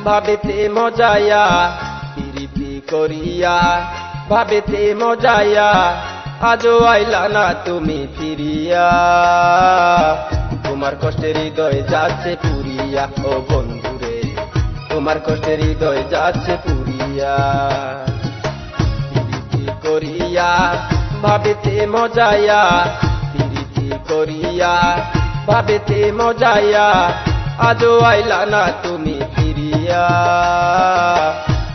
ভাবেতে মজায়া পিরিতি করিয়া ভাবেতে মজায়া আজও আইলা না তুমি ফিরিয়া তোমার কষ্টের হৃদয় যাচ্ছে পুরিয়া ও বন্ধুরে তোমার কষ্টের হৃদয় যাচ্ছে পুরিয়া পিরিতি করিয়া ভাবেতে মজায়া পিরিতি করিয়া ভাবেতে মজায়া আজও আইলা না তুমি ফিরিয়া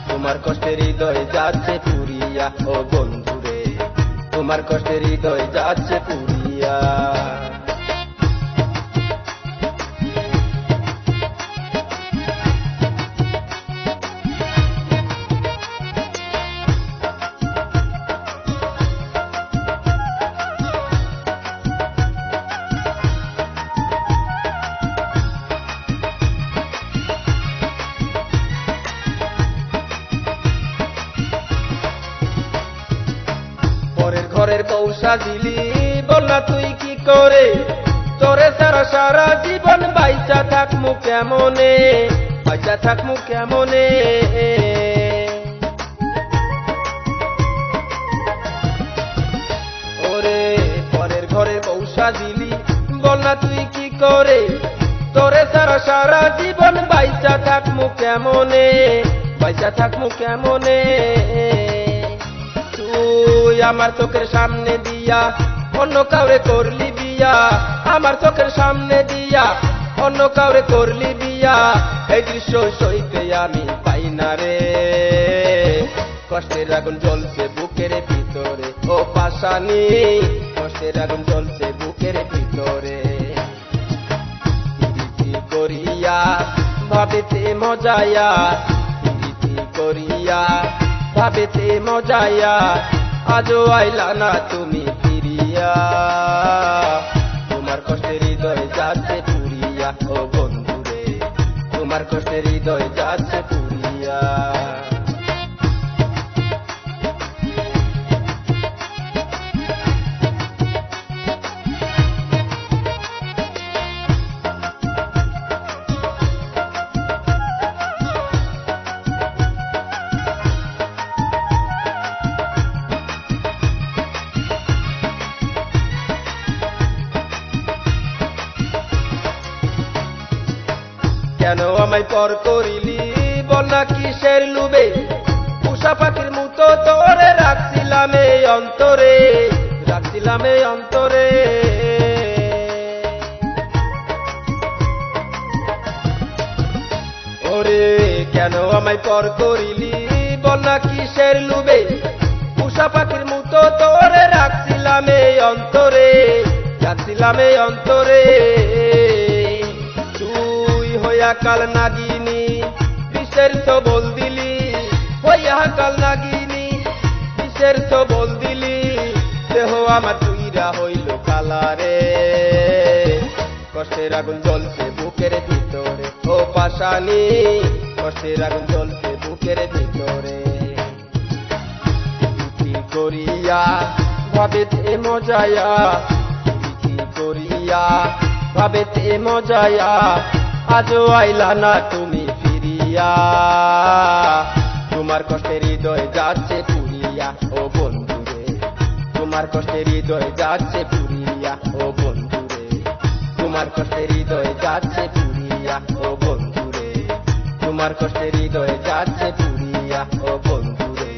তোমার কষ্টের হৃদয় যাচ্ছে পুরিয়া ও বন্ধুরে তোমার কষ্টের হৃদয় যাচ্ছে পুরিয়া পরের ঘরের বউ সাজিলি বল না তুই কি করে তোরে সারা সারা জীবন বাইচা থাকমু কেমনে বাইচা থাকমু কেমনে ওরে পরের ঘরের বউ সাজিলি বল না তুই কি করে তোরে সারা সারা জীবন বাইচা থাকমু কেমনে বাইচা থাকমু কেমনে তুই আমার চোখের সামনে দিয়া অন্য কাউরে করলি বিয়া আমার চোখের সামনে দিয়া অন্য কাউরে করলি বিয়া এই দৃশ্য সইতে আমি পাই না রে কষ্টের আগুন জ্বলছে বুকের ভিতরে ও পাশানি কষ্টের আগুন জ্বলছে বুকের ভিতরে পিরিতি করিয়া ভাবেতে মজায়া পিরিতি করিয়া ভাবেতে মজায়া আজও আইলা না তুমি ফিরিয়া তোমার কষ্টের হৃদয় যাচ্ছে পুরিয়া ও বন্ধুরে তোমার কষ্টের হৃদয় যাচ্ছে পুরিয়া কেন আমায় পর করিলি বল না কিসের লুবে উষা পাখির মতো তোরে রাখছিলাম এই অন্তরে রাখছিলাম এই অন্তরে ওরে কেন আমায় পর করিলি বল না কিসের লুবে উষা পাখির মতো তোরে রাখছিলাম এই অন্তরে রাখছিলাম এই অন্তরে হইয়া কাল নাগিনী বিষের সবল দিলি হইয়া কাল নাগিনী বিষের সবল দিলি দেহ আমার তুইরা হইল কালারে কষ্টের আগুন জ্বলছে বুকের ভিতরে ও পাশানি কষ্টের আগুন জ্বলছে বুকের ভিতরে পিরিতি করিয়া ভাবেতে মজায়া পিরিতি করিয়া ভাবেতে মজায়া আজও আইলা না তুমি ফিরিয়া তোমার কষ্টের হৃদয় যাচ্ছে পুরিয়া ও বন্ধুরে তোমার কষ্টের হৃদয় যাচ্ছে পুরিয়া ও বন্ধুরে তোমার কষ্টের হৃদয় যাচ্ছে পুরিয়া ও বন্ধুরে তোমার কষ্টের হৃদয় যাচ্ছে পুরিয়া ও বন্ধুরে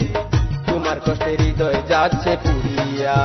তোমার কষ্টের হৃদয় যাচ্ছে পুরিয়া